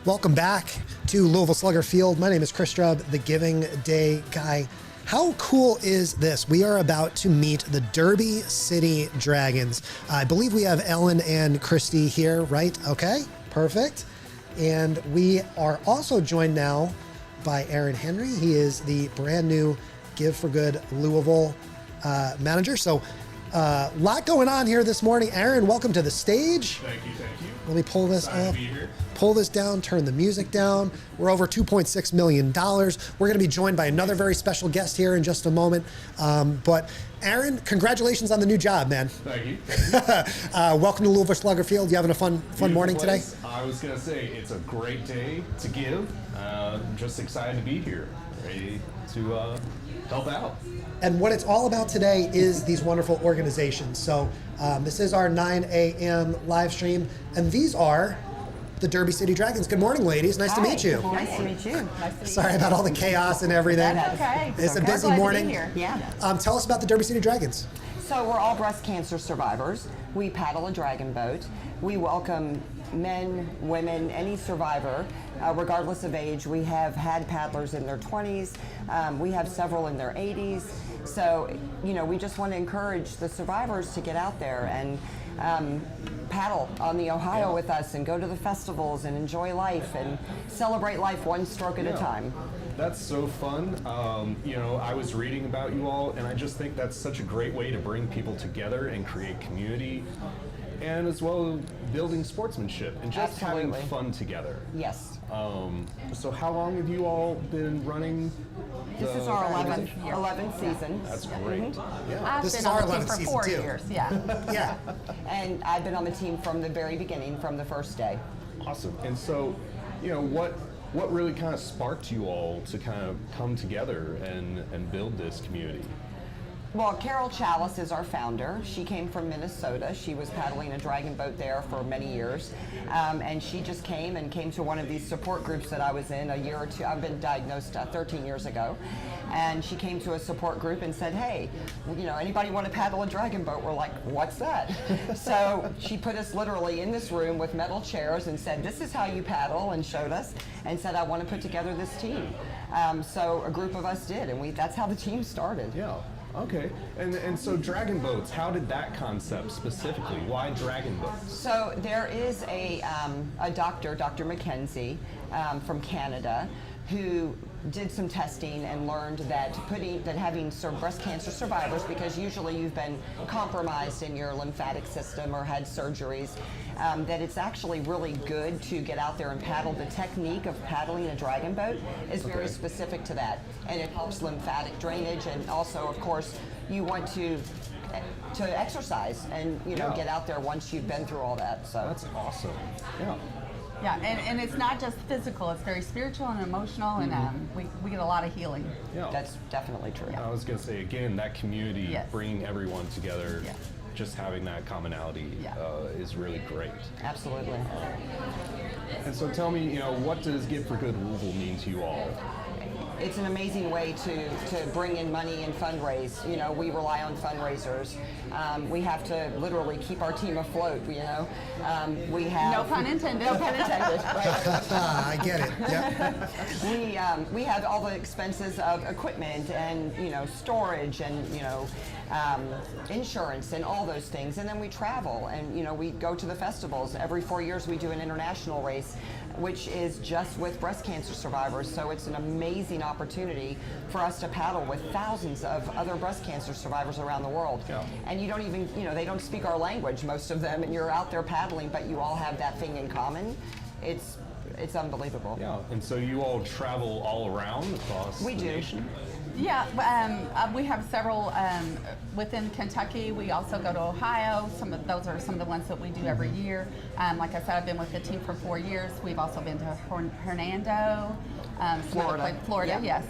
Welcome back to Louisville Slugger Field. My name is Chris Strubb, the Giving Day guy. How cool is this? We are about to meet the Derby City Dragons. I believe we have Ellen and Christy here, right? Okay, perfect. And we are also joined now by Aaron Henry. He is the brand new Give for Good Louisville manager. So a lot going on here this morning. Aaron, welcome to the stage. Thank you. Let me pull this Excited up. to be here. Pull this down, turn the music down. We're over $2.6 million. We're going to be joined by another very special guest here in just a moment. But Aaron, congratulations on the new job, man. Thank you. Welcome to Louisville Slugger Field. You having a fun morning today? I was going to say, it's a great day to give. Just excited to be here, ready to help out. And what it's all about today is these wonderful organizations. So this is our 9 a.m. live stream, and these are the Derby City Dragons. Good morning, ladies. Nice to meet you. Nice to meet you. Sorry about all the chaos and everything. That's okay. It's a busy morning. Yeah. Tell us about the Derby City Dragons. So we're all breast cancer survivors. We paddle a dragon boat. We welcome men, women, any survivor, regardless of age. We have had paddlers in their 20s. We have several in their 80s. So, we just want to encourage the survivors to get out there and paddle on the Ohio with us and go to the festivals and enjoy life and celebrate life one stroke at a time. That's so fun. I was reading about you all, and I just think that's such a great way to bring people together and create community, and as well building sportsmanship and just having fun together. Yes. So how long have you all been running? This is our 11th season. That's great. Yeah. I've This been is on our the team 11th for season 4 too. years, yeah. Yeah. And I've been on the team from the very beginning, from the first day. Awesome. And so, what really kind of sparked you all to kind of come together and build this community? Well, Carol Chalice is our founder. She came from Minnesota. She was paddling a dragon boat there for many years. And she just came to one of these support groups that I was in a year or two. I've been diagnosed 13 years ago. And she came to a support group and said, hey, anybody want to paddle a dragon boat? We're like, what's that? So she put us literally in this room with metal chairs and said, this is how you paddle, and showed us and said, I want to put together this team. So a group of us did, and that's how the team started. Yeah. Okay, and so dragon boats, how did that concept specifically? Why dragon boats? So there is a doctor, Dr. McKenzie, from Canada, who did some testing and learned that having breast cancer survivors, because usually you've been compromised in your lymphatic system or had surgeries, that it's actually really good to get out there and paddle. The technique of paddling a dragon boat is very specific to that, and it helps lymphatic drainage, and also, of course, you want to exercise and get out there once you've been through all that. So that's awesome. Yeah. Yeah, and it's not just physical, it's very spiritual and emotional, and we get a lot of healing. Yeah. That's definitely true. I was going to say, again, that community, Yes. bringing everyone together, Yes. just having that commonality is really great. Absolutely. And so tell me, what does Give for Good Louisville mean to you all? It's an amazing way to bring in money and fundraise. We rely on fundraisers. We have to literally keep our team afloat. We have No pun intended. No pun intended. Right. I get it. Yep. We have all the expenses of equipment and storage and insurance and all those things, and then we travel and we go to the festivals. Every 4 years we do an international race, which is just with breast cancer survivors. So it's an amazing opportunity for us to paddle with thousands of other breast cancer survivors around the world. Yeah. And you don't even, they don't speak our language, most of them, and you're out there paddling, but you all have that thing in common. It's unbelievable. Yeah, and so you all travel all around across the nation? Yeah, we have several within Kentucky. We also go to Ohio. Those are some of the ones that we do every year. Like I said, I've been with the team for 4 years. We've also been to Hernando, Florida, yeah. yes.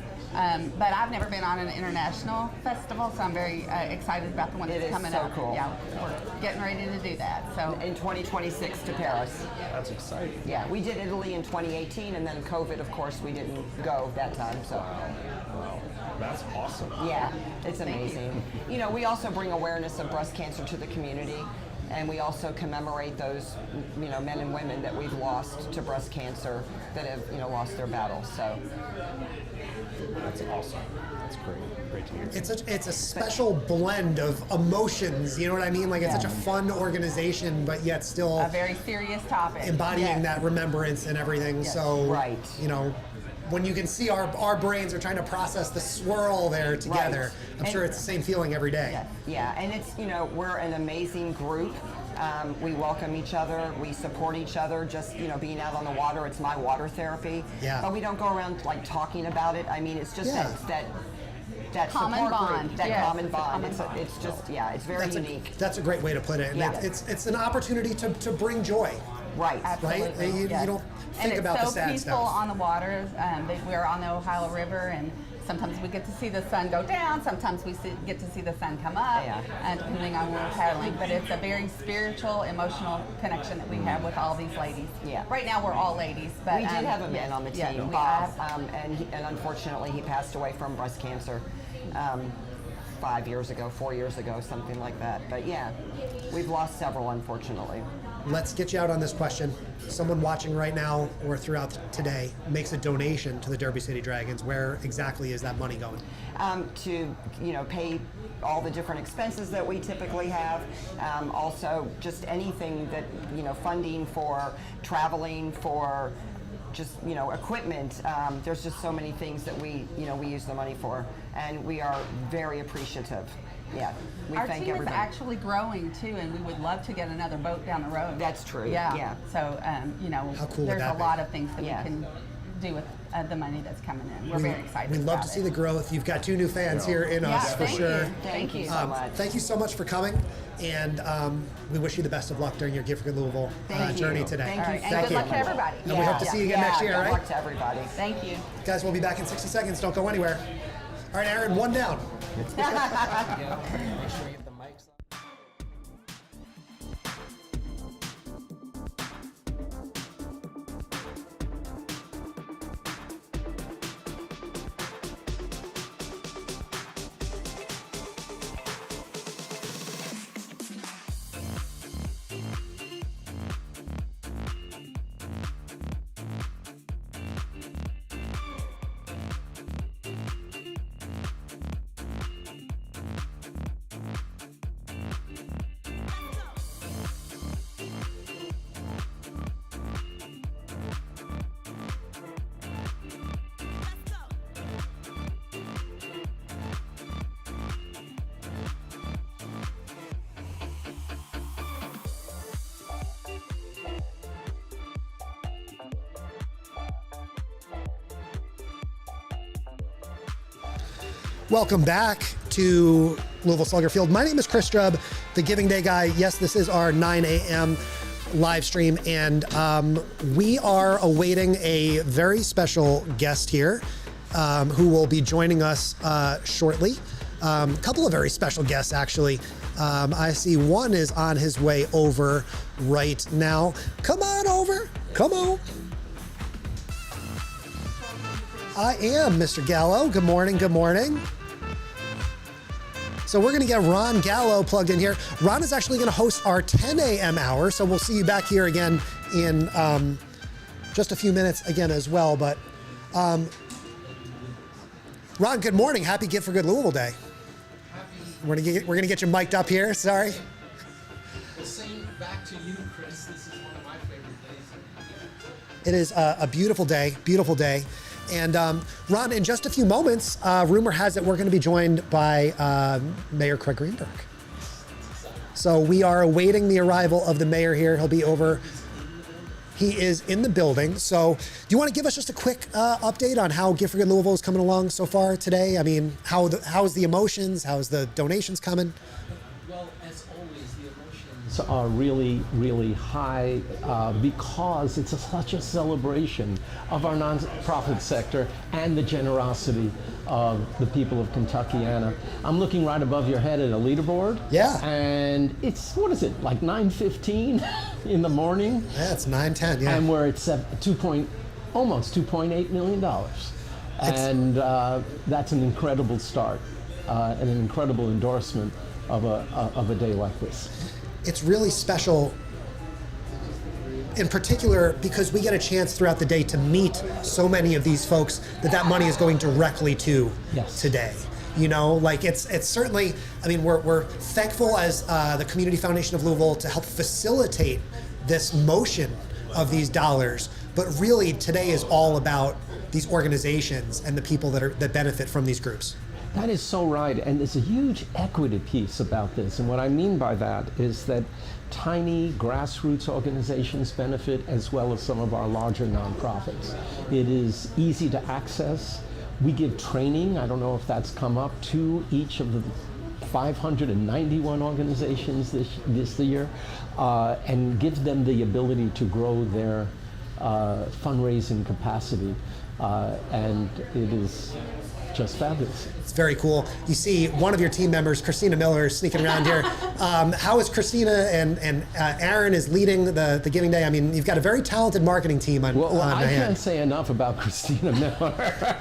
But I've never been on an international festival, so I'm very excited about the one that's coming up. It is so cool. Yeah, we're getting ready to do that. So in 2026 to Paris. That's exciting. Yeah, we did Italy in 2018, and then COVID, of course, we didn't go that time. So. Wow. That's awesome. Yeah, it's amazing. We also bring awareness of breast cancer to the community. And we also commemorate those, men and women that we've lost to breast cancer that have, lost their battle. So That's awesome. That's great to hear. It's a special blend of emotions. You know what I mean? Like it's such a fun organization, but yet still A very serious topic. embodying that remembrance and everything. Yes. So Right. When you can see our brains are trying to process the swirl there together, I'm sure it's the same feeling every day. Yeah, and it's, we're an amazing group. We welcome each other, we support each other, just, being out on the water, it's my water therapy. Yeah. But we don't go around like talking about it. I mean, it's just that Common support bond. group, that Yes, common it's a bond. common It's, bond. it's just, it's very unique. That's a great way to put it. And Yeah. it's an opportunity to bring joy, Right. Absolutely. right? You yes. don't And think about the it's so sad peaceful stuff. on the water. We're on the Ohio River, and sometimes we get to see the sun go down. Sometimes we get to see the sun come up, depending on when we're paddling. But it's a very spiritual, emotional connection that we have with all these ladies. Yeah. Right now, we're all ladies, but We did have a man on the yes, team, we Bob, have. and unfortunately he passed away from breast cancer 4 years ago, something like that. But yeah, we've lost several, unfortunately. Let's get you out on this question. Someone watching right now or throughout today makes a donation to the Derby City Dragons. Where exactly is that money going? To pay all the different expenses that we typically have. Also, just anything that funding for traveling, for just equipment. There's just so many things that we use the money for, and we are very appreciative. Yeah, we Our thank team is everybody. actually growing too, and we would love to get another boat down the road. That's true. Yeah. Yeah. So How cool would there's that a be? lot of things that Yeah. we can do with the money that's coming in. We're very excited. We'd love about to see it. the growth. You've got 2 new fans here in Yeah, us for thank sure. you. Thank you so much. Thank you so much for coming, and we wish you the best of luck during your Gift for Good Louisville Thank journey you. today. Thank All you right, and so good luck much. to everybody. And we hope to see you again next year, good right? luck to everybody. Thank you. Guys, we'll be back in 60 seconds. Don't go anywhere. All right, Aaron, 1 down. Make sure you get the mics on. Welcome back to Louisville Slugger Field. My name is Chris Strubb, the Giving Day guy. Yes, this is our 9 a.m. live stream, and we are awaiting a very special guest here who will be joining us shortly. A couple of very special guests, actually. I see one is on his way over right now. Come on over. Come on. I am Mr. Gallo. Good morning. Good morning. So we're going to get Ron Gallo plugged in here. Ron is actually going to host our 10 a.m. hour. So we'll see you back here again in just a few minutes again as well. But Ron, good morning. Happy Gift for Good Louisville Day. We're gonna get you mic'd up here. Sorry. Well, same back to you, Chris. This is one of my favorite days. It is a beautiful day. Beautiful day. And Ron, in just a few moments, rumor has it we're going to be joined by Mayor Craig Greenberg. So we are awaiting the arrival of the mayor here. He'll be over. He is in the building. So do you want to give us just a quick update on how Gift for Good Louisville is coming along so far today? I mean, how's the emotions? How's the donations coming? Well, as always, the emotions are really, really high because it's such a celebration of our nonprofit sector and the generosity of the people of Kentuckiana. I'm looking right above your head at a leaderboard. Yeah. And it's, what is it, like 9:15 in the morning? Yeah, it's 9:10. Yeah. And we're at almost $2.8 million. And that's an incredible start and an incredible endorsement of a day like this. it's really special in particular because we get a chance throughout the day to meet so many of these folks that money is going directly to today. You know, like it's certainly, I mean, we're thankful as the Community Foundation of Louisville to help facilitate this motion of these dollars, but really today is all about these organizations and the people that benefit from these groups. That is so right, and there's a huge equity piece about this, and what I mean by that is that tiny grassroots organizations benefit as well as some of our larger nonprofits. It is easy to access. We give training, I don't know if that's come up, to each of the 591 organizations this year, and give them the ability to grow their fundraising capacity, and it is just fabulous. It's very cool. You see one of your team members, Christina Miller, is sneaking around here. How is Christina and Aaron is leading the Giving Day? I mean, you've got a very talented marketing team on I hand. can't say enough about Christina Miller.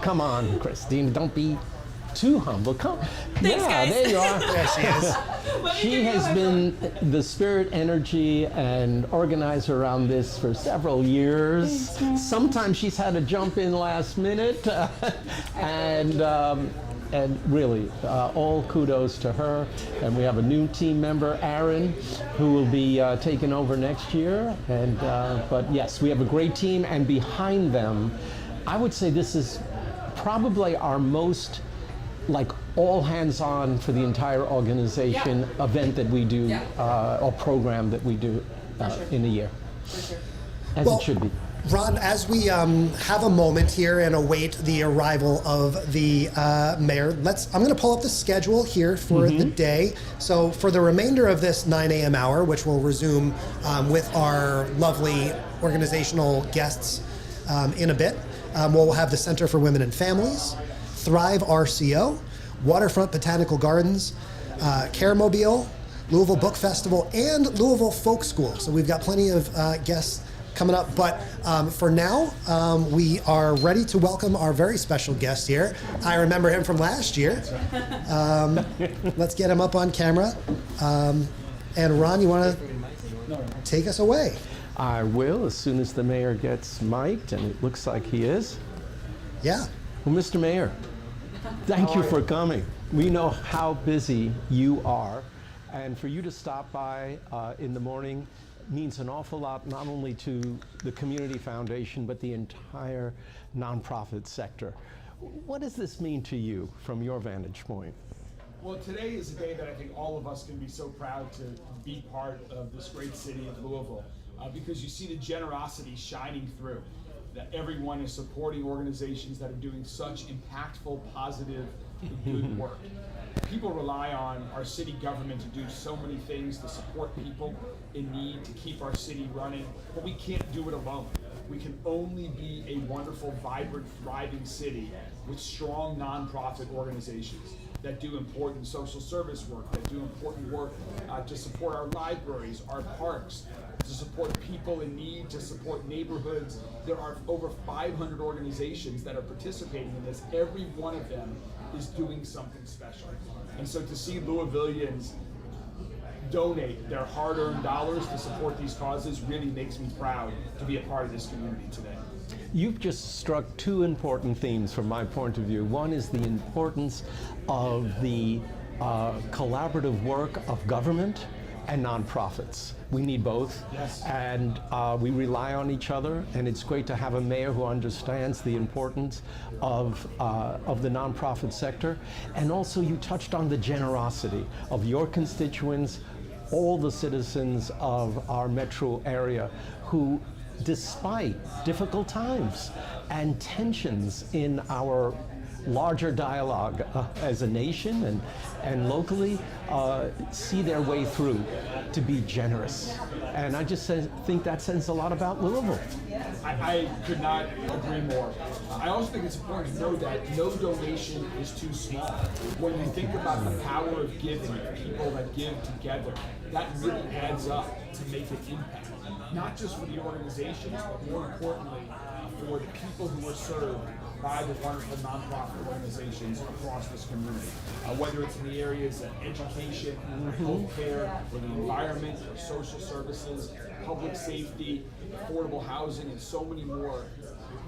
Come on, Christina, don't be too humble. Come. Thanks, guys. There you are. There she is. She has been the spirit, energy, and organizer around this for several years. Sometimes she's had to jump in last minute, and really, all kudos to her. And we have a new team member, Aaron, who will be taking over next year. And but yes, we have a great team, and behind them, I would say this is probably our most all hands on for the entire organization event that we do, or program that we do in a year. As it should be. Ron, as we have a moment here and await the arrival of the mayor, I'm going to pull up the schedule here for the day. So for the remainder of this 9 a.m. hour, which will resume with our lovely organizational guests in a bit, we'll have the Center for Women and Families, Thrive RCO, Waterfront Botanical Gardens, Kare Mobile, Louisville Book Festival, and Louisville Folk School. So we've got plenty of guests coming up. But for now, we are ready to welcome our very special guest here. I remember him from last year. Let's get him up on camera. And Ron, you want to take us away? I will, as soon as the mayor gets mic'd, and it looks like he is. Yeah. Well, Mr. Mayor, thank you for coming. We know how busy you are, and for you to stop by in the morning means an awful lot, not only to the Community Foundation, but the entire nonprofit sector. What does this mean to you from your vantage point? Well, today is a day that I think all of us can be so proud to be part of this great city of Louisville, because you see the generosity shining through, that everyone is supporting organizations that are doing such impactful, positive, good work. People rely on our city government to do so many things to support people in need, to keep our city running, but we can't do it alone. We can only be a wonderful, vibrant, thriving city with strong nonprofit organizations that do important social service work, that do important work to support our libraries, our parks, to support people in need, to support neighborhoods. There are over 500 organizations that are participating in this. Every one of them is doing something special. And so to see Louisvillians donate their hard-earned dollars to support these causes really makes me proud to be a part of this community today. You've just struck two important themes from my point of view. One is the importance of the collaborative work of government and nonprofits. We need both, yes. And we rely on each other, and it's great to have a mayor who understands the importance of the nonprofit sector. And also you touched on the generosity of your constituents, all the citizens of our metro area who, despite difficult times and tensions in our larger dialogue as a nation and locally, see their way through to be generous. And I just think that says a lot about Louisville. I could not agree more. I also think it's important to know that no donation is too small. When you think about the power of giving, people that give together, that really adds up to make an impact. Not just for the organizations, but more importantly, for the people who are served private, wonderful nonprofit organizations across this community. Whether it's in the areas of education, health care, or the environment, or social services, public safety, affordable housing, and so many more.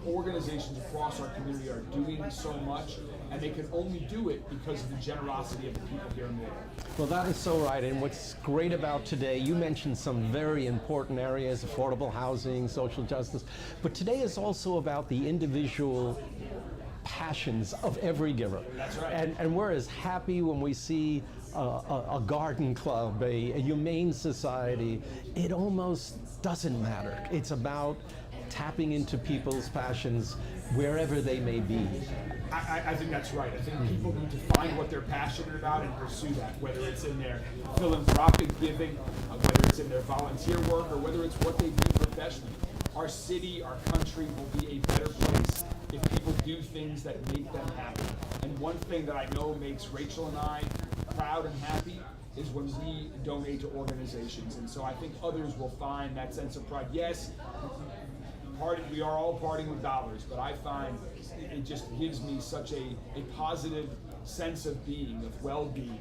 Organizations across our community are doing so much, and they can only do it because of the generosity of the people here in Louisville. Well, that is so right. And what's great about today, you mentioned some very important areas, affordable housing, social justice, but today is also about the individual passions of every giver. That's right. And we're as happy when we see a garden club, a humane society. It almost doesn't matter. It's about tapping into people's passions wherever they may be. I think that's right. I think people need to find what they're passionate about and pursue that, whether it's in their philanthropic giving, whether it's in their volunteer work, or whether it's what they do professionally. Our city, our country will be a better place if people do things that make them happy. And one thing that I know makes Rachel and I proud and happy is when we donate to organizations. And so I think others will find that sense of pride. Yes, we are all parting with dollars, but I find it just gives me such a positive sense of being, of well-being,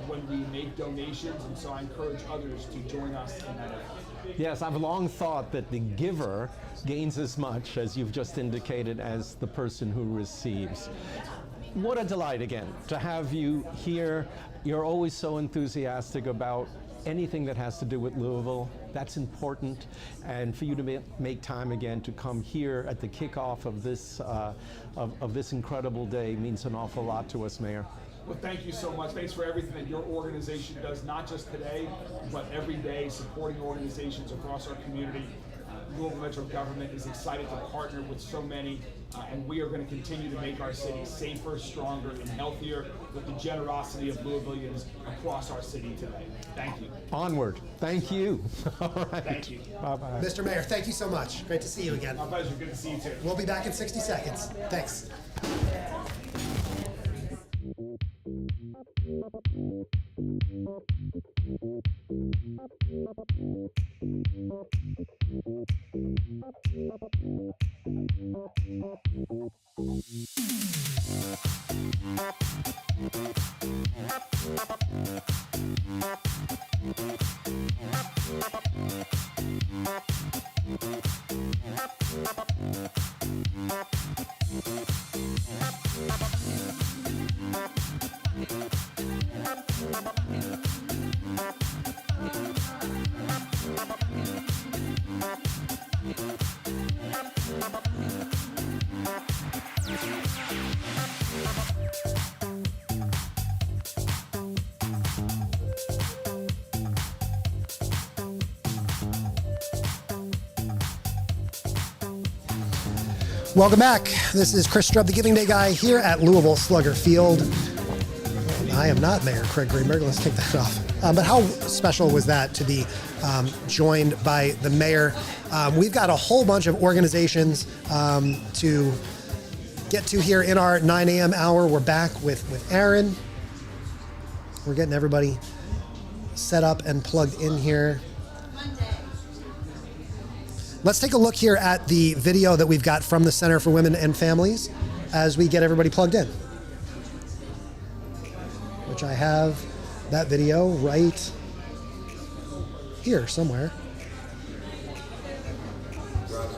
when we make donations, and so I encourage others to join us in that effort. Yes, I've long thought that the giver gains as much, as you've just indicated, as the person who receives. What a delight again to have you here. You're always so enthusiastic about anything that has to do with Louisville. That's important, and for you to make time again to come here at the kickoff of this incredible day means an awful lot to us, Mayor. Well, thank you so much. Thanks for everything that your organization does, not just today, but every day, supporting organizations across our community. Louisville Metro government is excited to partner with so many, and we are going to continue to make our city safer, stronger, and healthier with the generosity of Louisvillians across our city today. Thank you. Onward. Thank you. All right. Thank you. Bye-bye. Mr. Mayor, thank you so much. Great to see you again. My pleasure. Good to see you too. We'll be back in 60 seconds. Thanks. Welcome back. This is Chris Strubb, the Giving Day guy, here at Louisville Slugger Field. I am not Mayor Craig Greenberg. Let's take that off. But how special was that to be joined by the mayor? We've got a whole bunch of organizations to get to here in our 9 a.m. hour. We're back with Aaron. We're getting everybody set up and plugged in here. Let's take a look here at the video that we've got from the Center for Women and Families as we get everybody plugged in. Which I have that video right here somewhere.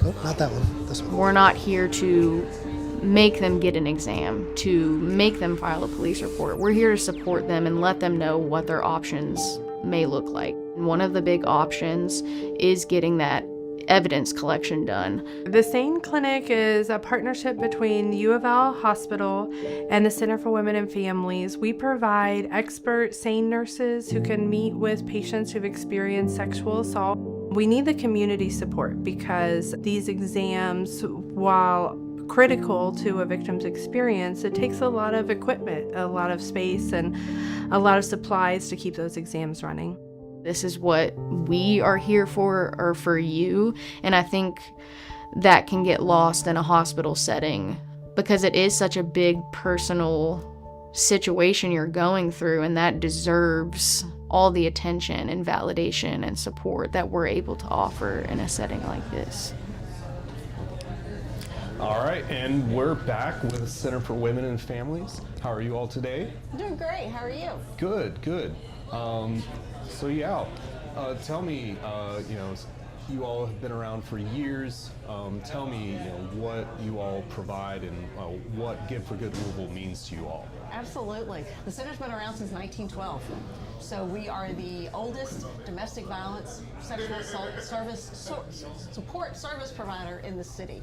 Nope, not that one. This one. We're not here to make them get an exam, to make them file a police report. We're here to support them and let them know what their options may look like. And one of the big options is getting that evidence collection done. The SANE Clinic is a partnership between U of L Hospital and the Center for Women and Families. We provide expert SANE nurses who can meet with patients who've experienced sexual assault. We need the community support because these exams, while critical to a victim's experience, it takes a lot of equipment, a lot of space, and a lot of supplies to keep those exams running. This is what we are here for, or for you, and I think that can get lost in a hospital setting because it is such a big personal situation you're going through, and that deserves all the attention and validation and support that we're able to offer in a setting like this. All right, and we're back with the Center for Women and Families. How are you all today? Doing great. How are you? Good, good. So yeah, tell me, you all have been around for years. Tell me, what you all provide and what Give for Good Louisville means to you all. Absolutely. The center's been around since 1912. So we are the oldest domestic violence sexual assault support service provider in the city.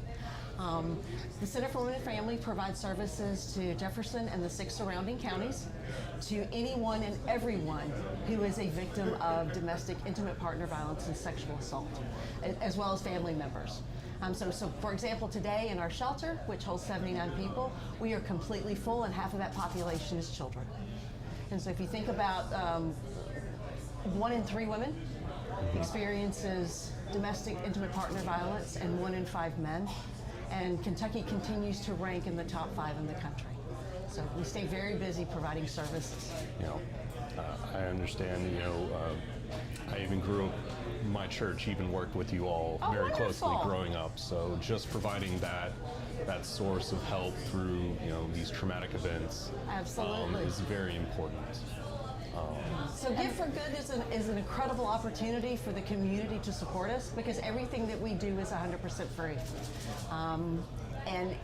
The Center for Women and Family provides services to Jefferson and the 6 surrounding counties, to anyone and everyone who is a victim of domestic intimate partner violence and sexual assault, as well as family members. So for example, today in our shelter, which holds 79 people, we are completely full, and half of that population is children. And so if you think about 1 in 3 women experiences domestic intimate partner violence, and 1 in 5 men. And Kentucky continues to rank in the top 5 in the country. So we stay very busy providing services. I understand, I even grew up, my church even worked with you all very closely growing up. So just providing that source of help through, these traumatic events is very important. So Give for Good is an incredible opportunity for the community to support us, because everything that we do is 100% free. And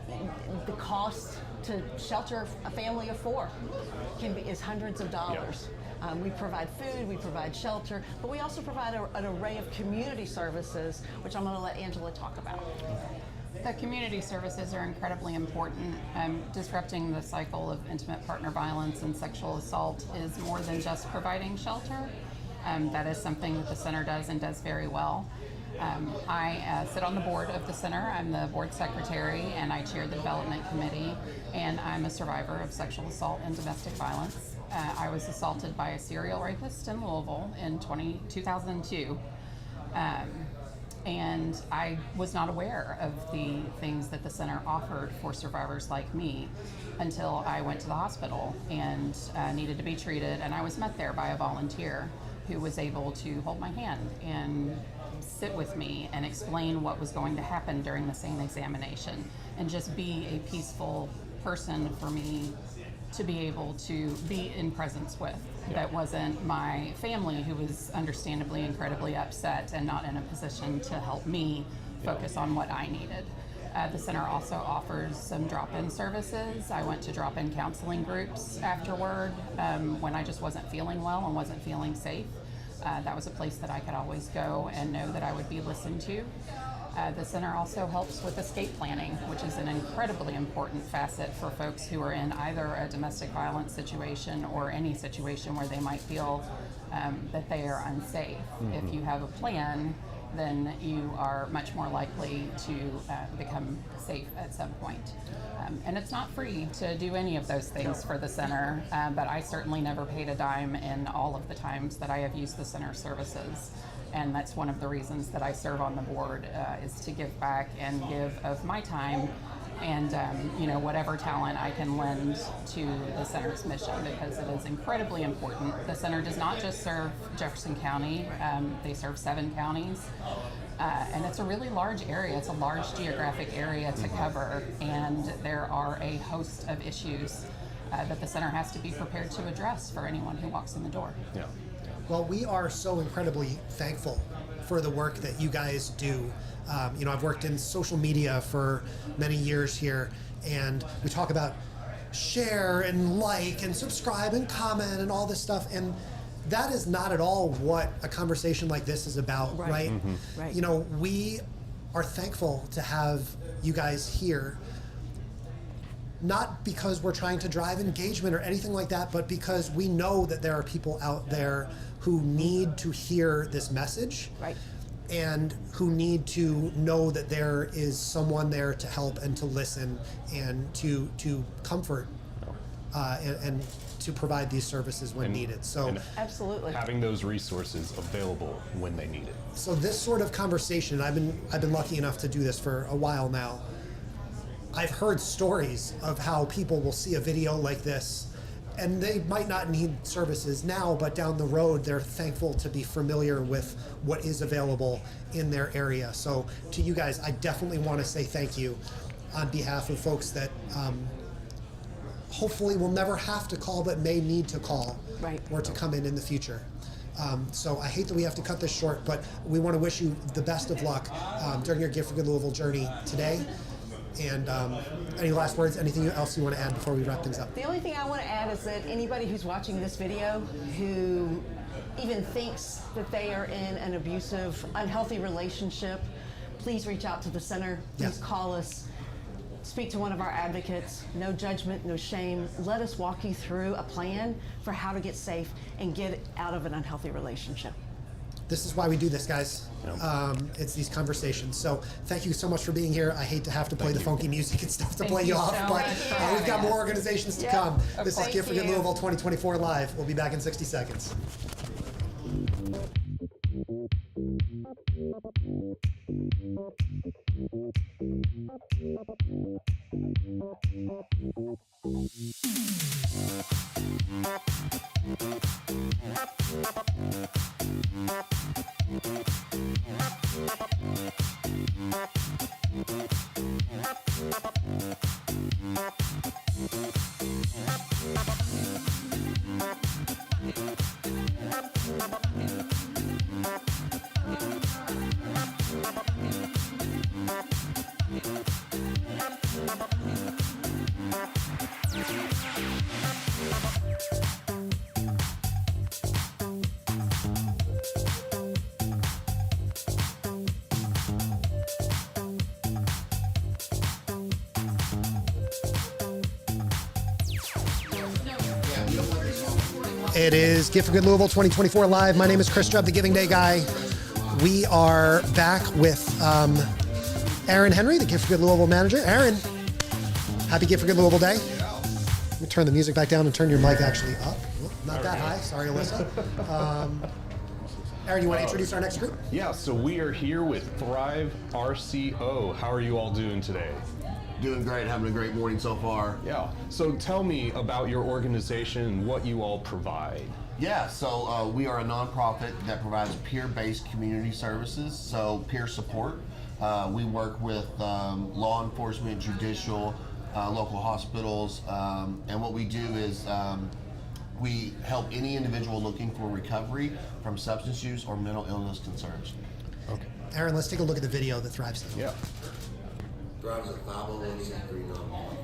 the cost to shelter a family of 4 is hundreds of dollars. Yeah. We provide food, we provide shelter, but we also provide an array of community services, which I'm going to let Angela talk about. The community services are incredibly important. Disrupting the cycle of intimate partner violence and sexual assault is more than just providing shelter. That is something that the center does and does very well. I sit on the board of the center. I'm the board secretary, and I chair the development committee, and I'm a survivor of sexual assault and domestic violence. I was assaulted by a serial rapist in Louisville in 2002. And I was not aware of the things that the center offered for survivors like me until I went to the hospital and needed to be treated. And I was met there by a volunteer who was able to hold my hand and sit with me and explain what was going to happen during the same examination, and just be a peaceful person for me to be able to be in presence with. That wasn't my family, who was understandably incredibly upset and not in a position to help me focus on what I needed. The center also offers some drop-in services. I went to drop-in counseling groups afterward when I just wasn't feeling well and wasn't feeling safe. That was a place that I could always go and know that I would be listened to. The center also helps with escape planning, which is an incredibly important facet for folks who are in either a domestic violence situation or any situation where they might feel that they are unsafe. Mm-hmm. If you have a plan, then you are much more likely to become safe at some point. And it's not free to do any of those things for the center, but I certainly never paid a dime in all of the times that I have used the center services. And that's one of the reasons that I serve on the board, is to give back and give of my time and whatever talent I can lend to the center's mission, because it is incredibly important. The center does not just serve Jefferson County, they serve 7 counties. And it's a really large area. It's a large geographic area to cover, and there are a host of issues that the center has to be prepared to address for anyone who walks in the door. Yeah. Well, we are so incredibly thankful for the work that you guys do. I've worked in social media for many years here, and we talk about share and like and subscribe and comment and all this stuff, and that is not at all what a conversation like this is about, right? Mm-hmm. Right. We are thankful to have you guys here, not because we're trying to drive engagement or anything like that, but because we know that there are people out there who need to hear this message, right, and who need to know that there is someone there to help and to listen and to comfort and to provide these services when needed. So absolutely, having those resources available when they need it. So this sort of conversation, I've been lucky enough to do this for a while now. I've heard stories of how people will see a video like this and they might not need services now, but down the road, they're thankful to be familiar with what is available in their area. So to you guys, I definitely want to say thank you. on behalf of folks that hopefully will never have to call but may need to call or to come in the future. So I hate that we have to cut this short, but we want to wish you the best of luck during your Gift for Good Louisville journey today. And any last words, anything else you want to add before we wrap things up? The only thing I want to add is that anybody who's watching this video who even thinks that they are in an abusive, unhealthy relationship, please reach out to the center. Please call us. Speak to one of our advocates. No judgment, no shame. Let us walk you through a plan for how to get safe and get out of an unhealthy relationship. This is why we do this, guys. It's these conversations. So thank you so much for being here. I hate to have to play the funky music and stuff to play you off, but we've got more organizations to come. This is Gift for Good Louisville 2024 Live. We'll be back in 60 seconds. It is Gift for Good Louisville 2024 Live. My name is Chris Strubb, the Giving Day guy. We are back with Aaron Henry, the Gift for Good Louisville manager. Aaron, happy Gift for Good Louisville Day. Let me turn the music back down and turn your mic actually up. Not that high. Sorry, Alyssa. Aaron, you want to introduce our next group? Yeah, so we are here with Thrive RCO. How are you all doing today? Doing great, having a great morning so far. Yeah, so tell me about your organization and what you all provide. Yeah, so we are a nonprofit that provides peer-based community services, so peer support. We work with law enforcement, judicial, local hospitals, and what we do is we help any individual looking for recovery from substance use or mental illness concerns. Okay. Aaron, let's take a look at the video that Thrive's doing. Yeah. Thrive is a 501c3 nonprofit.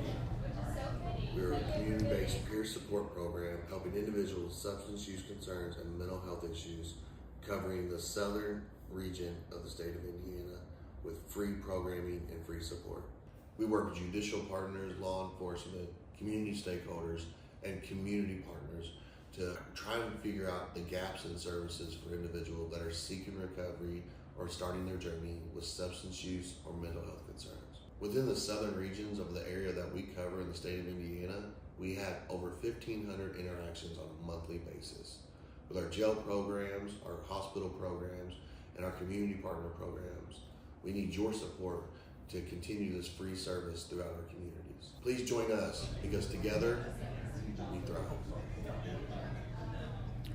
We're a community-based peer support program helping individuals with substance use concerns and mental health issues, covering the southern region of the state of Indiana with free programming and free support. We work with judicial partners, law enforcement, community stakeholders, and community partners to try and figure out the gaps in services for individuals that are seeking recovery or starting their journey with substance use or mental health concerns. Within the southern regions of the area that we cover in the state of Indiana, we have over 1,500 interactions on a monthly basis. With our jail programs, our hospital programs, and our community partner programs, we need your support to continue this free service throughout our communities. Please join us, because together, we thrive.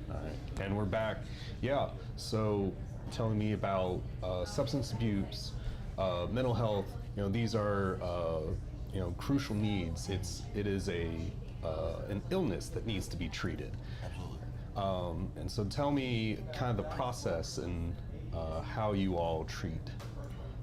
All right, and we're back. Yeah, so telling me about substance abuse, mental health. You know, these are crucial needs. It is an illness that needs to be treated. Absolutely. And so tell me kind of the process and how you all treat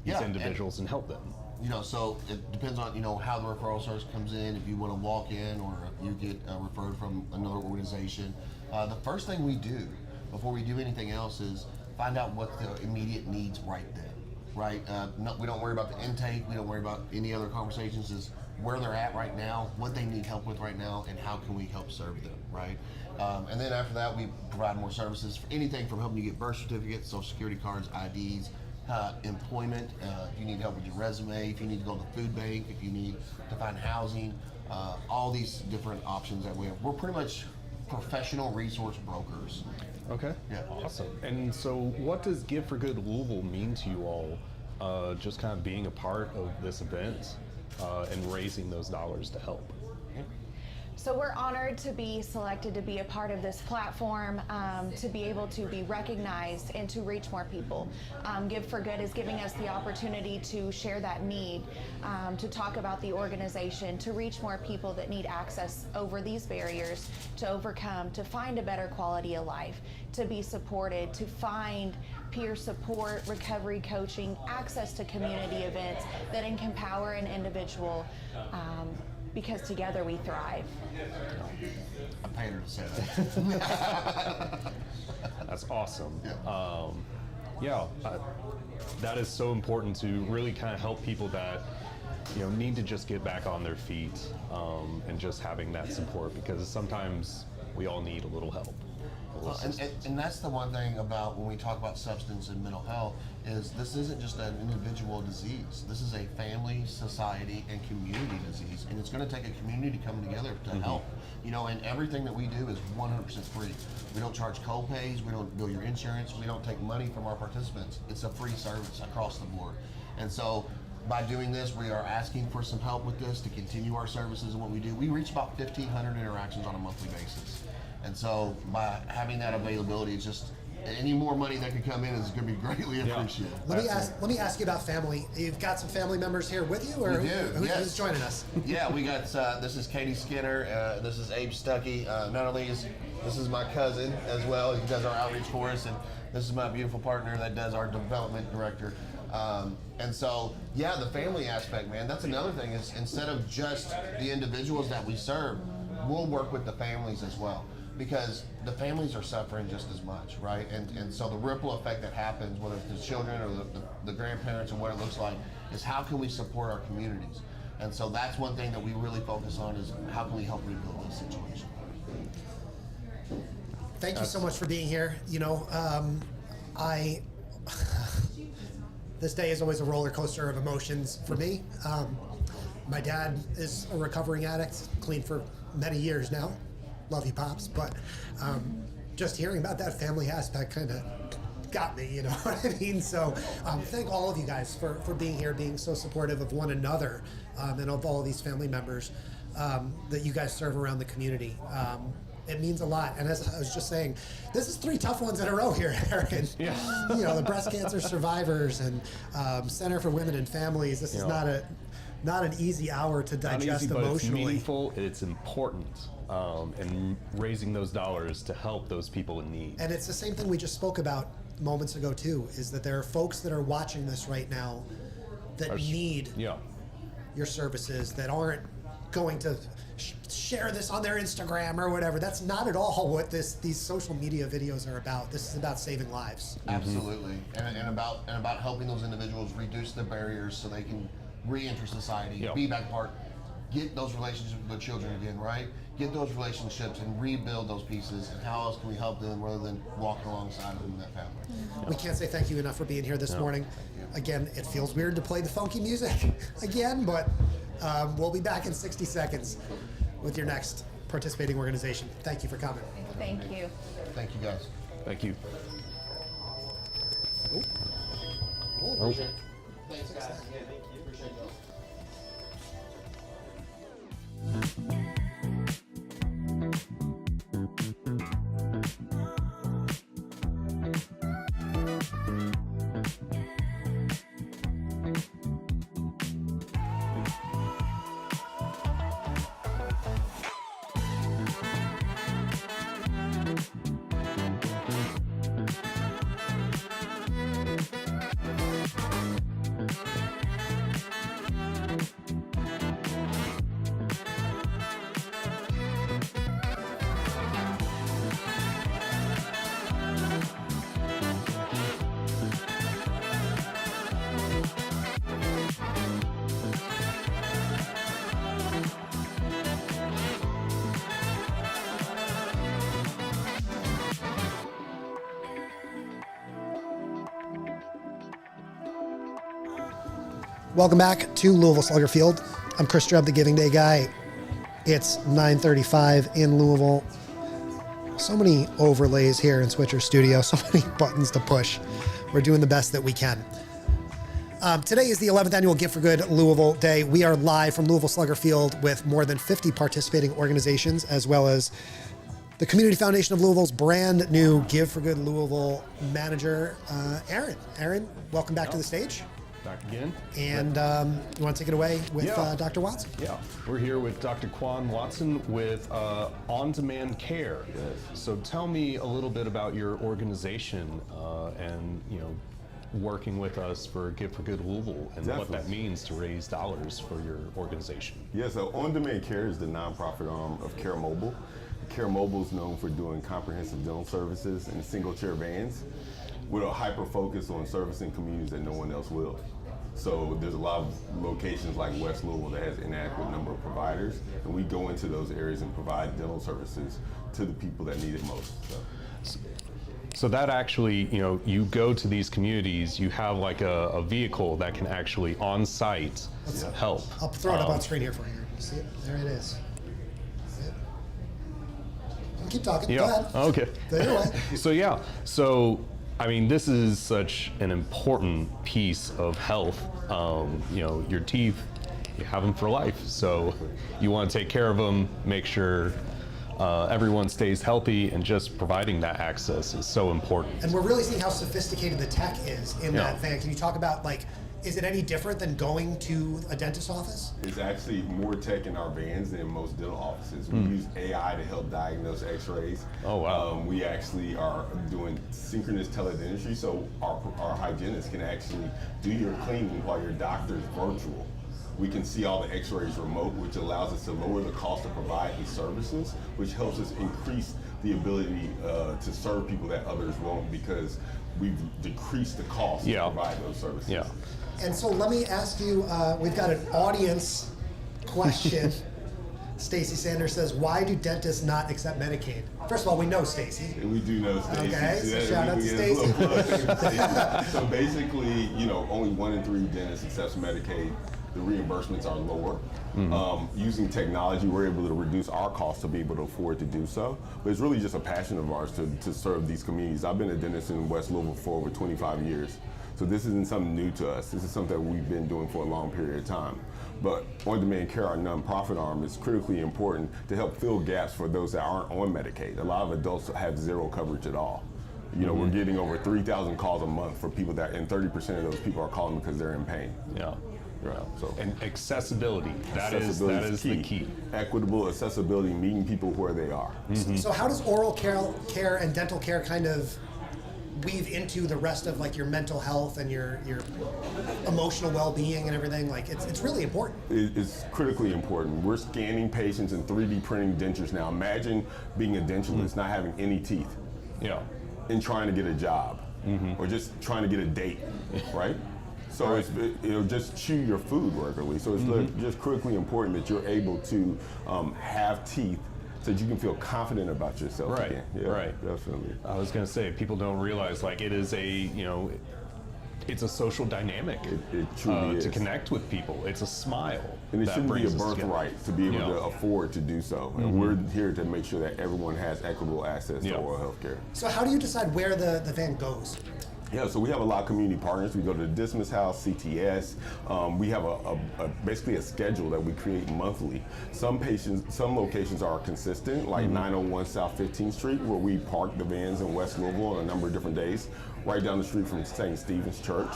these individuals and help them. You know, so it depends on, how the referral service comes in, if you want to walk in or if you get referred from another organization. The first thing we do before we do anything else is find out what the immediate needs right then. Right? We don't worry about the intake. We don't worry about any other conversations. Is where they're at right now, what they need help with right now, and how can we help serve them, right? And then after that, we provide more services for anything from helping you get birth certificates, social security cards, IDs, employment, if you need help with your resume, if you need to go to the food bank, if you need to find housing, all these different options that we have. We're pretty much professional resource brokers. Okay. Yeah. Awesome. And so what does Give for Good Louisville mean to you all, just kind of being a part of this event and raising those dollars to help? So we're honored to be selected to be a part of this platform, to be able to be recognized and to reach more people. Give for Good is giving us the opportunity to share that need, to talk about the organization, to reach more people that need access over these barriers, to overcome, to find a better quality of life, to be supported, to find peer support, recovery coaching, access to community events that empower an individual, because together we thrive. I paid her to say that. That's awesome. That is so important to really kind of help people that need to just get back on their feet, and just having that support, because sometimes we all need a little help. And that's the one thing about when we talk about substance and mental health, is this isn't just an individual disease. This is a family, society, and community disease, and it's going to take a community coming together to help. And everything that we do is 100% free. We don't charge co-pays, we don't bill your insurance, we don't take money from our participants. It's a free service across the board. And so by doing this, we are asking for some help with this to continue our services and what we do. We reach about 1,500 interactions on a monthly basis. And so by having that availability, it's just any more money that could come in is going to be greatly appreciated. Let me ask you about family. You've got some family members here with you, or we do, who's joining us? Yeah, we got this is Katie Skinner. This is Abe Stuckey. Not only is this is my cousin as well. He does our outreach for us, and this is my beautiful partner that does our development director. And so, the family aspect, man, that's another thing. Is instead of just the individuals that we serve, we'll work with the families as well, because the families are suffering just as much, right? And so the ripple effect that happens, whether it's the children or the grandparents or what it looks like, is how can we support our communities? And so that's one thing that we really focus on, is how can we help rebuild this situation? Thank you so much for being here. This day is always a roller coaster of emotions for me. My dad is a recovering addict, clean for many years now. Love you, Pops. But just hearing about that family aspect kind of got me, you know what I mean? So thank all of you guys for being here, being so supportive of one another, and of all of these family members that you guys serve around the community. It means a lot. And as I was just saying, this is 3 tough ones in a row here, Aaron. Yeah. The breast cancer survivors and Center for Women and Families. This is not an easy hour to digest not easy, emotionally. But it's meaningful. It's important, and raising those dollars to help those people in need. And it's the same thing we just spoke about moments ago too. Is that there are folks that are watching this right now that need your services, that aren't going to share this on their Instagram or whatever. That's not at all what these social media videos are about. This is about saving lives. Absolutely, and about helping those individuals reduce the barriers so they can re-enter society, be back part, get those relationships with their children again, right? Get those relationships and rebuild those pieces. And how else can we help them rather than walking alongside them in that family? We can't say thank you enough for being here this morning. Again, it feels weird to play the funky music again, but we'll be back in 60 seconds with your next participating organization. Thank you for coming. Thank you. Thank you, guys. Thank you. Okay. Thanks, guys. Yeah, thank you. Appreciate y'all. Welcome back to Louisville Slugger Field. I'm Chris Drubb, the Giving Day guy. It's 9:35 in Louisville. So many overlays here in Switcher Studio, so many buttons to push. We're doing the best that we can. Today is the 11th annual Give for Good Louisville Day. We are live from Louisville Slugger Field with more than 50 participating organizations, as well as the Community Foundation of Louisville's brand new Give for Good Louisville manager, Aaron. Aaron, welcome back to the stage. Back again. And you want to take it away with Dr. Watson? Yeah, we're here with Dr. Quan Watson with On-Demand Care. Yes. So tell me a little bit about your organization and, working with us for Give for Good Louisville and what that means to raise dollars for your organization. Yeah, so On-Demand Care is the nonprofit arm of Kare Mobile. Kare Mobile is known for doing comprehensive dental services in single-chair vans with a hyper focus on servicing communities that no one else will. So there's a lot of locations like West Louisville that has inadequate number of providers, and we go into those areas and provide dental services to the people that need it most. So that actually, you go to these communities, you have like a vehicle that can actually on-site help. I'll throw it up on screen here for you. See it? There it is. Keep talking. Yeah. Go ahead. Okay. Go away. So this is such an important piece of health. Your teeth, you have them for life. So you want to take care of them, make sure everyone stays healthy, and just providing that access is so important. And we're really seeing how sophisticated the tech is in that van. Can you talk about, is it any different than going to a dentist's office? It's actually more tech in our vans than most dental offices. We use AI to help diagnose x-rays. Oh, wow. We actually are doing synchronous teledentistry, so our hygienist can actually do your cleaning while your doctor's virtual. We can see all the x-rays remote, which allows us to lower the cost to provide these services, which helps us increase the ability to serve people that others won't, because we've decreased the cost to provide those services. Yeah. And so let me ask you, we've got an audience question. Stacy Sanders says, why do dentists not accept Medicaid? First of all, we know Stacy. We do know Stacy. Okay, so shout out to Stacy. So basically, only 1 in 3 dentists accepts Medicaid. The reimbursements are lower. Using technology, we're able to reduce our costs to be able to afford to do so. But it's really just a passion of ours to serve these communities. I've been a dentist in West Louisville for over 25 years. So this isn't something new to us. This is something that we've been doing for a long period of time. But On-Demand Care, our nonprofit arm, is critically important to help fill gaps for those that aren't on Medicaid. A lot of adults have zero coverage at all. We're getting over 3,000 calls a month for people and 30% of those people are calling because they're in pain. Yeah. Right. So, and accessibility, that is the key. Equitable accessibility, meeting people where they are. So how does oral care and dental care kind of weave into the rest of your mental health and your emotional well-being and everything? It's really important. It's critically important. We're scanning patients and 3D printing dentures now. Imagine being a dentalist, not having any teeth. Yeah. And trying to get a job, or just trying to get a date, right? So it'll just chew your food regularly. So it's just critically important that you're able to have teeth so that you can feel confident about yourself again. Yeah, right. Definitely. I was going to say, people don't realize it is it's a social dynamic. It truly is. To connect with people. It's a smile. And it shouldn't be a birthright to be able to afford to do so. And we're here to make sure that everyone has equitable access to oral health care. So how do you decide where the van goes? Yeah, so we have a lot of community partners. We go to the Dismas House, CTS. We have basically a schedule that we create monthly. Some locations are consistent, like 901 South 15th Street, where we park the vans in West Louisville on a number of different days, right down the street from St. Stephen's Church.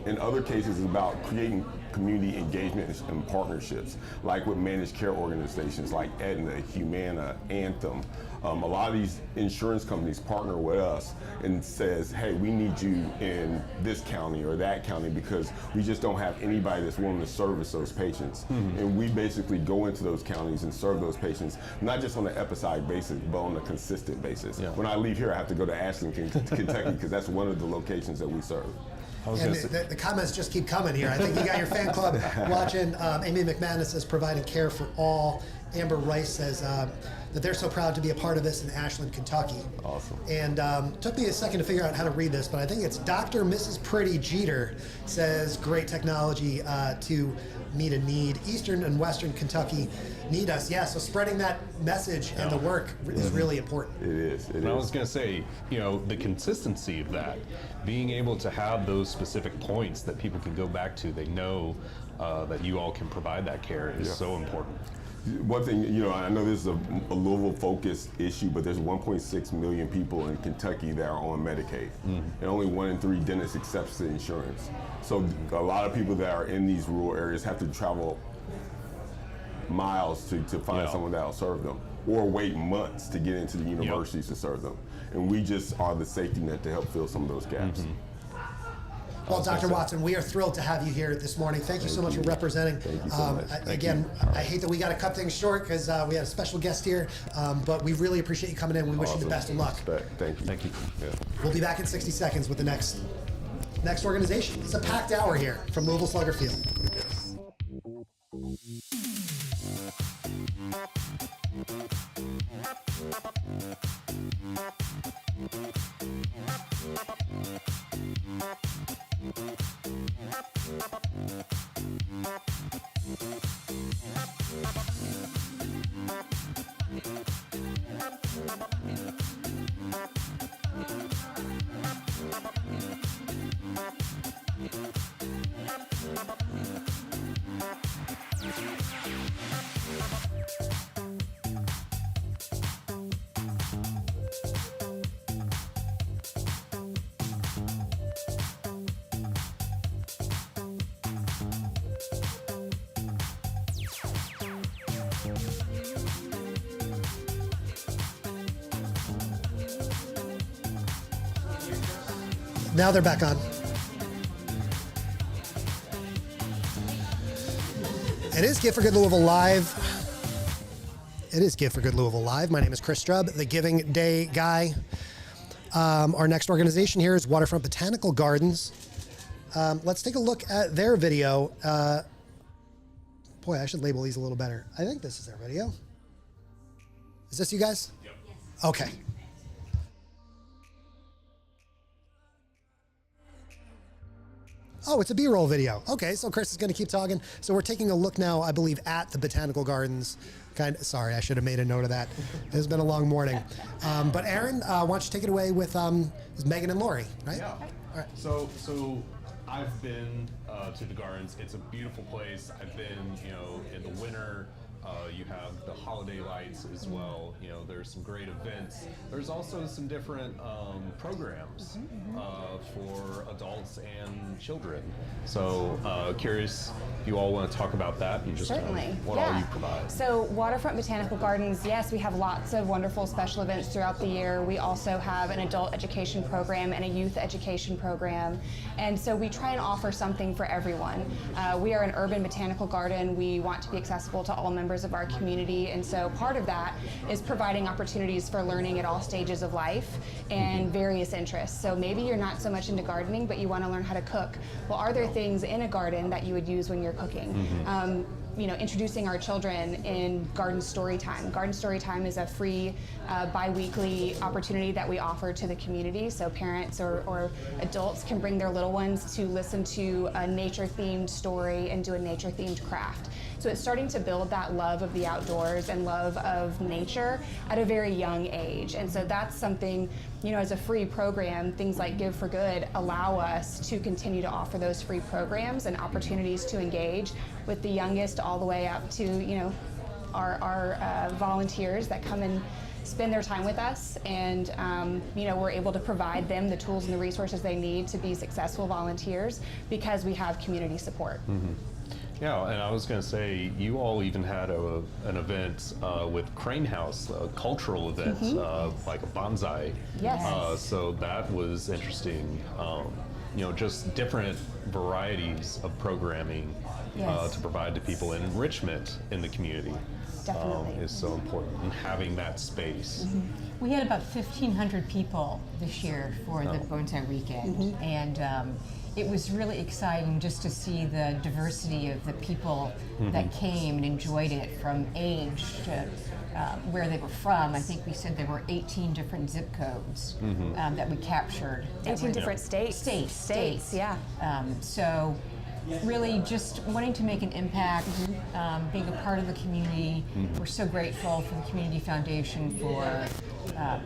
In other cases, it's about creating community engagement and partnerships, like with managed care organizations like Aetna, Humana, Anthem. A lot of these insurance companies partner with us and says, hey, we need you in this county or that county because we just don't have anybody that's willing to service those patients. And we basically go into those counties and serve those patients, not just on an episodic basis, but on a consistent basis. Yeah. When I leave here, I have to go to Ashland, Kentucky, because that's one of the locations that we serve. And the comments just keep coming here. I think you got your fan club watching. Amy McManus says providing care for all. Amber Rice says that they're so proud to be a part of this in Ashland, Kentucky. Awesome. And took me a second to figure out how to read this, but I think it's Dr. Mrs. Pretty Jeter says great technology to meet a need. Eastern and Western Kentucky need us. Yeah, so spreading that message and the work is really important. It is. I was going to say, the consistency of that, being able to have those specific points that people can go back to, they know that you all can provide that care is so important. One thing, I know this is a Louisville-focused issue, but there's 1.6 million people in Kentucky that are on Medicaid, and only 1 in 3 dentists accepts the insurance. So a lot of people that are in these rural areas have to travel miles to find someone that will serve them, or wait months to get into the universities to serve them. And we just are the safety net to help fill some of those gaps. Well, Dr. Watson, we are thrilled to have you here this morning. Thank you so much for representing. Thank you so much. Again, I hate that we got to cut things short because we had a special guest here, but we really appreciate you coming in. We wish you the best of luck. Thank you. Thank you. Yeah. We'll be back in 60 seconds with the next organization. It's a packed hour here from Louisville Slugger Field. Now they're back on. It is Gift for Good Louisville Live. It is Gift for Good Louisville Live. My name is Chris Strubb, the Giving Day guy. Our next organization here is Waterfront Botanical Gardens. Let's take a look at their video. Boy, I should label these a little better. I think this is their video. Is this you guys? Yep. Yes. Okay. Oh, it's a B-roll video. Okay, so Chris is going to keep talking. So we're taking a look now, I believe, at the Botanical Gardens. Sorry, I should have made a note of that. It's been a long morning. But Aaron, why don't you take it away with Megan and Lori, right? Yeah. All right. So I've been to the gardens. It's a beautiful place. I've been, in the winter. You have the holiday lights as well. There's some great events. There's also some different programs for adults and children. So curious if you all want to talk about that and just what all you provide. So Waterfront Botanical Gardens, yes, we have lots of wonderful special events throughout the year. We also have an adult education program and a youth education program. And so we try and offer something for everyone. We are an urban botanical garden. We want to be accessible to all members of our community, and so part of that is providing opportunities for learning at all stages of life and various interests. So maybe you're not so much into gardening, but you want to learn how to cook. Well, are there things in a garden that you would use when you're cooking? Introducing our children in Garden Story Time. Garden Story Time is a free bi-weekly opportunity that we offer to the community, so parents or adults can bring their little ones to listen to a nature-themed story and do a nature-themed craft. So it's starting to build that love of the outdoors and love of nature at a very young age. And so that's something, as a free program, things like Give for Good allow us to continue to offer those free programs and opportunities to engage with the youngest all the way up to, our volunteers that come and spend their time with us, and we're able to provide them the tools and the resources they need to be successful volunteers because we have community support. Yeah, and I was going to say, you all even had an event with Crane House, a cultural event, like a bonsai. Yes. So that was interesting. Just different varieties of programming to provide to people, and enrichment in the community is so important, and having that space. We had about 1,500 people this year for the Bonsai Weekend, and it was really exciting just to see the diversity of the people that came and enjoyed it, from age to where they were from. I think we said there were 18 different zip codes that we captured. 18 different states. States, yeah. So really just wanting to make an impact, being a part of the community. We're so grateful for the Community Foundation for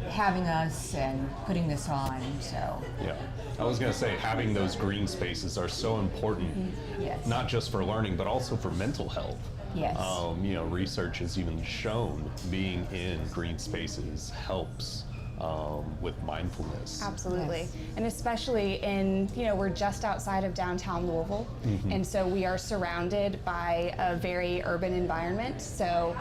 having us and putting this on. So Yeah, I was going to say having those green spaces are so important, yes. not just for learning, but also for mental health. Yes. You know, research has even shown being in green spaces helps with mindfulness. Absolutely. Yes. And especially in, we're just outside of downtown Louisville. And so we are surrounded by a very urban environment. So,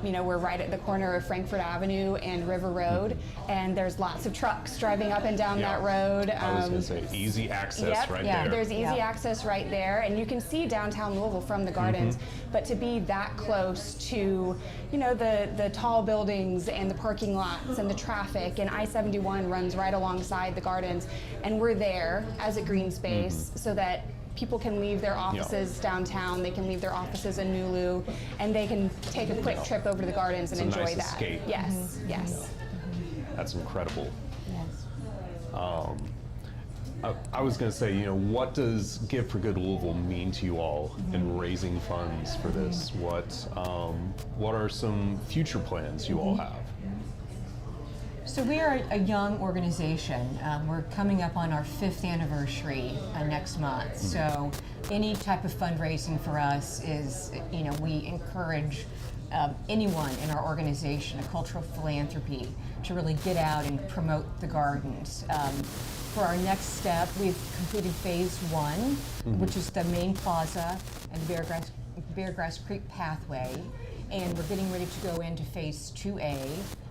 we're right at the corner of Frankfurt Avenue and River Road. And there's lots of trucks driving up and down that road. I was going to say easy access right there. There's easy access right there. And you can see downtown Louisville from the gardens. But to be that close to, the tall buildings and the parking lots and the traffic, and I-71 runs right alongside the gardens, and we're there as a green space so that people can leave their offices downtown, they can leave their offices in Nulu, and they can take a quick trip over to the gardens and enjoy nice that. Escape. Yes, yes. That's incredible. yes. I was going to say, what does Give for Good Louisville mean to you all in raising funds for this? What are some future plans you all have? So we are a young organization. We're coming up on our 5th anniversary next month. So any type of fundraising for us is, we encourage anyone in our organization, a cultural philanthropy, to really get out and promote the gardens. For our next step, we've completed phase 1, which is the main plaza and the Beargrass Creek pathway. And we're getting ready to go into phase 2A,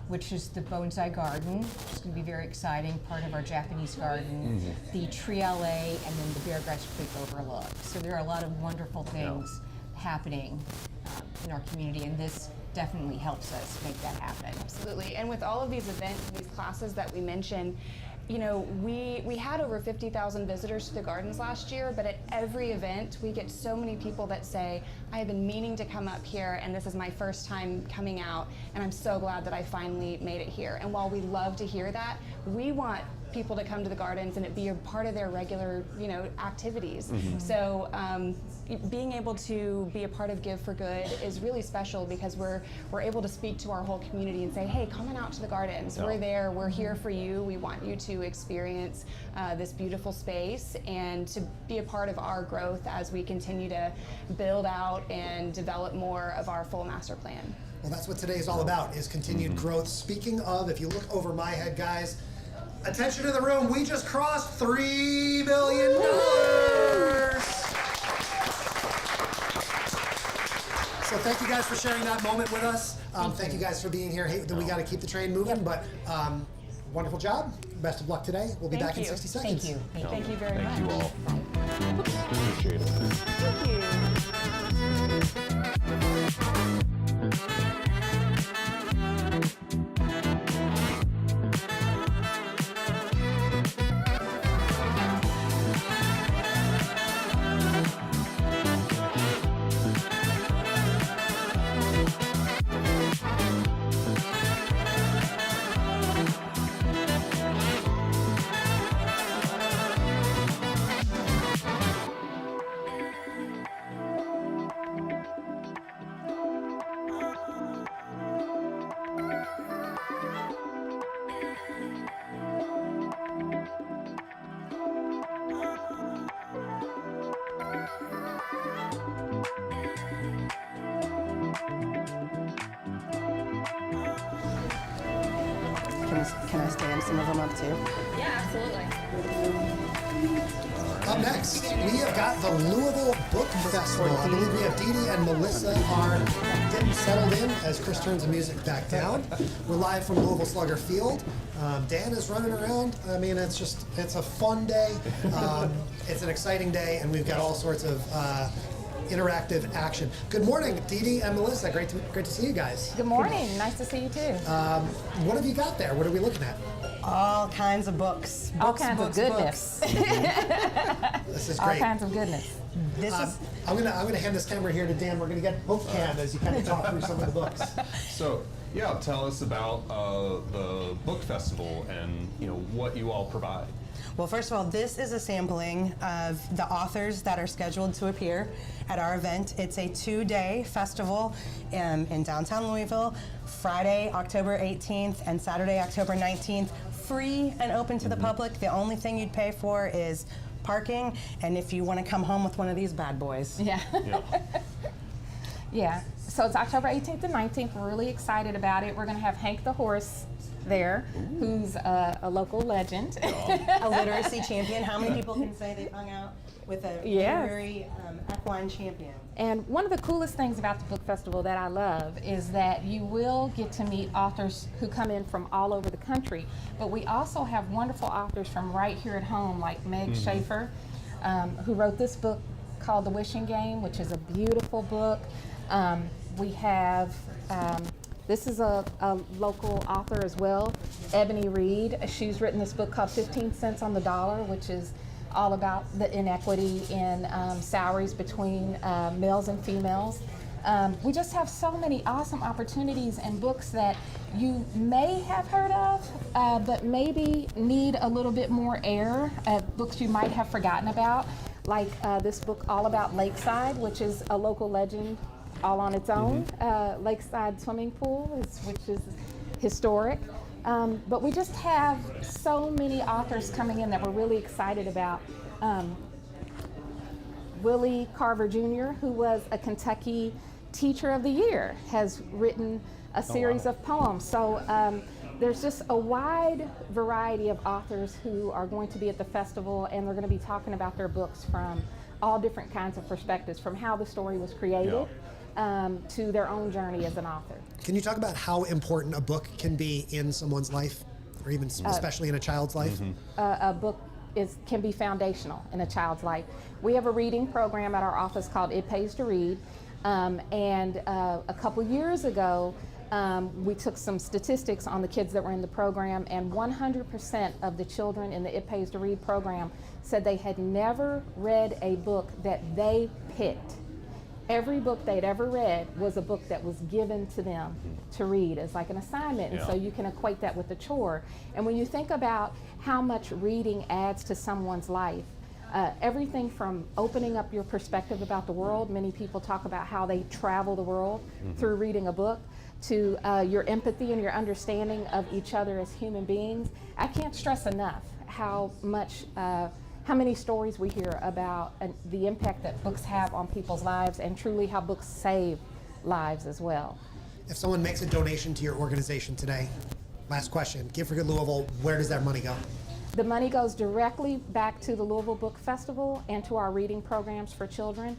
which is the bonsai garden, which is going to be very exciting, part of our Japanese garden, the tree alley, and then the Beargrass Creek overlook. So there are a lot of wonderful things happening in our community, and this definitely helps us make that happen. Absolutely. And with all of these events, these classes that we mentioned, we had over 50,000 visitors to the gardens last year, but at every event, we get so many people that say, I have been meaning to come up here, and this is my first time coming out, and I'm so glad that I finally made it here. And while we love to hear that, we want people to come to the gardens and it be a part of their regular, activities. So being able to be a part of Give for Good is really special because we're able to speak to our whole community and say, hey, come on out to the gardens. We're there. We're here for you. We want you to experience this beautiful space and to be a part of our growth as we continue to build out and develop more of our full master plan. Well, that's what today is all about, is continued growth. Speaking of, if you look over my head, guys, attention in the room, we just crossed $3 billion. So thank you guys for sharing that moment with us. Thank you guys for being here. Hey, we got to keep the train moving, but wonderful job. Best of luck today. We'll be back in 60 seconds. Thank you. Thank you very much. Thank you all. Appreciate it. Thank you. Can I stand some of them up too? Yeah, absolutely. Up next, we have got the Louisville Book Festival. I believe we have Dee Dee and Melissa are getting settled in as Chris turns the music back down. We're live from Louisville Slugger Field. Dan is running around. I mean, it's a fun day. It's an exciting day, and we've got all sorts of interactive action. Good morning, Dee Dee and Melissa. Great to see you guys. Good morning. Nice to see you too. What have you got there? What are we looking at? All kinds of books. All kinds of goodness. This is great. All kinds of goodness. I'm gonna hand this camera here to Dan. We're gonna get book cam as you kind of talk through some of the books. So, yeah, tell us about the book festival and what you all provide. Well, first of all, this is a sampling of the authors that are scheduled to appear at our event. It's a 2-day festival in downtown Louisville, Friday, October 18th, and Saturday, October 19th. Free and open to the public. The only thing you'd pay for is parking, and if you want to come home with one of these bad boys. Yeah. Yeah. So it's October 18th and 19th. We're really excited about it. We're going to have Hank the Horse there, who's a local legend. A literacy champion. How many people can say they've hung out with a literary equine champion? And one of the coolest things about the book festival that I love is that you will get to meet authors who come in from all over the country, but we also have wonderful authors from right here at home, like Meg Schaefer, who wrote this book called The Wishing Game, which is a beautiful book. We have, this is a local author as well, Ebony Reed. She's written this book called 15 Cents on the Dollar, which is all about the inequity in salaries between males and females. We just have so many awesome opportunities and books that you may have heard of, but maybe need a little bit more air, books you might have forgotten about, like this book all about Lakeside, which is a local legend all on its own. Lakeside swimming pool, which is historic. But we just have so many authors coming in that we're really excited about. Willie Carver Jr., who was a Kentucky Teacher of the Year, has written a series of poems. So there's just a wide variety of authors who are going to be at the festival, and they're going to be talking about their books from all different kinds of perspectives, from how the story was created to their own journey as an author. Can you talk about how important a book can be in someone's life, or even especially in a child's life? A book can be foundational in a child's life. We have a reading program at our office called It Pays to Read, and a couple years ago we took some statistics on the kids that were in the program, and 100% of the children in the It Pays to Read program said they had never read a book that they picked. Every book they'd ever read was a book that was given to them to read as like an assignment, and so you can equate that with a chore. And when you think about how much reading adds to someone's life, everything from opening up your perspective about the world, many people talk about how they travel the world through reading a book, to your empathy and your understanding of each other as human beings. I can't stress enough how many stories we hear about the impact that books have on people's lives, and truly how books save lives as well. If someone makes a donation to your organization today, last question, Give for Good Louisville, where does that money go? The money goes directly back to the Louisville Book Festival and to our reading programs for children.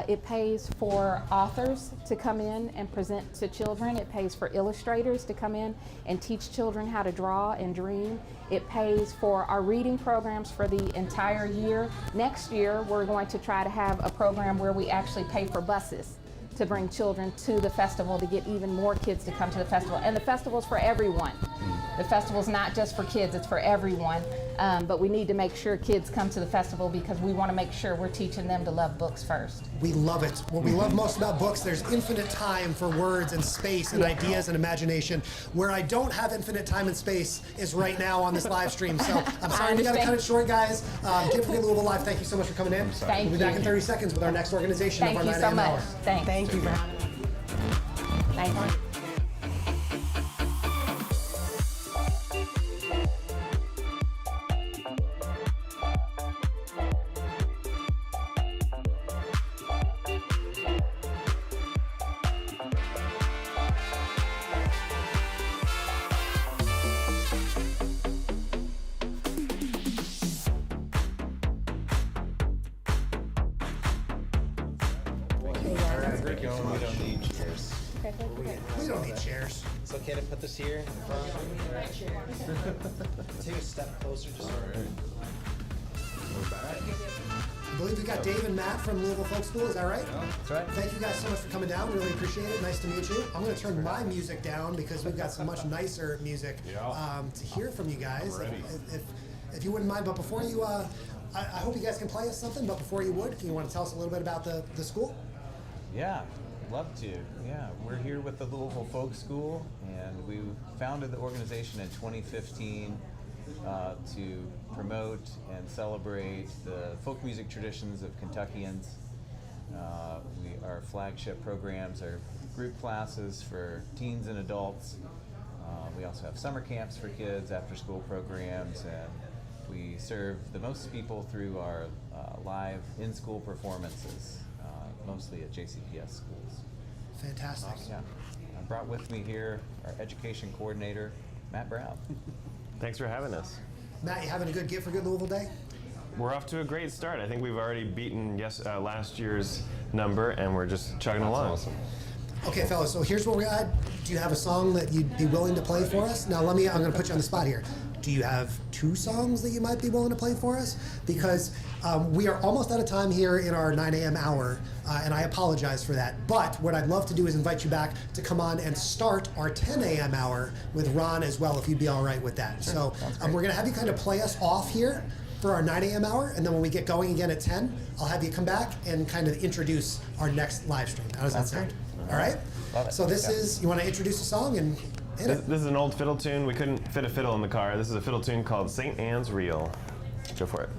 It pays for authors to come in and present to children. It pays for illustrators to come in and teach children how to draw and dream. It pays for our reading programs for the entire year. Next year, we're going to try to have a program where we actually pay for buses to bring children to the festival, to get even more kids to come to the festival. And the festival's for everyone. The festival's not just for kids, it's for everyone. But we need to make sure kids come to the festival because we want to make sure we're teaching them to love books first. We love it. What we love most about books, there's infinite time for words and space and ideas and imagination. Where I don't have infinite time and space is right now on this live stream. So I'm sorry we got to cut it short, guys. Give for Good Louisville Live, thank you so much for coming in. We'll be back in 30 seconds with our next organization of our 9 a.m. hour. Thank you for having me. Thank you. We don't need chairs. It's okay to put this here in front. Take a step closer, just I believe we got Dave and Matt from Louisville Folk School, is that right? That's right. Thank you guys so much for coming down, really appreciate it, nice to meet you. I'm going to turn my music down because we've got some much nicer music to hear from you guys. If you wouldn't mind, but before you, I hope you guys can play us something, but before you would, you want to tell us a little bit about the school? Yeah, love to. Yeah, we're here with the Louisville Folk School, and we founded the organization in 2015 to promote and celebrate the folk music traditions of Kentuckians. Our flagship programs are group classes for teens and adults. We also have summer camps for kids, after-school programs, and we serve the most people through our live in-school performances, mostly at JCPS schools. Fantastic. Yeah. I brought with me here our education coordinator, Matt Brown. Thanks for having us. Matt, you having a good Get for Good Louisville Day? We're off to a great start. I think we've already beaten last year's number, and we're just chugging along. Awesome. Okay, fellas, so here's what we got. Do you have a song that you'd be willing to play for us? Now, I'm going to put you on the spot here. Do you have 2 songs that you might be willing to play for us? Because we are almost out of time here in our 9 a.m. hour, and I apologize for that. But what I'd love to do is invite you back to come on and start our 10 a.m. hour with Ron as well, if you'd be all right with that. Sure. So we're going to have you kind of play us off here for our 9 a.m. hour, and then when we get going again at 10, I'll have you come back and kind of introduce our next live stream. How does that sound? All right? Love it. So this is, you want to introduce a song and hit it? This is an old fiddle tune. We couldn't fit a fiddle in the car. This is a fiddle tune called St. Anne's Reel. Go for it.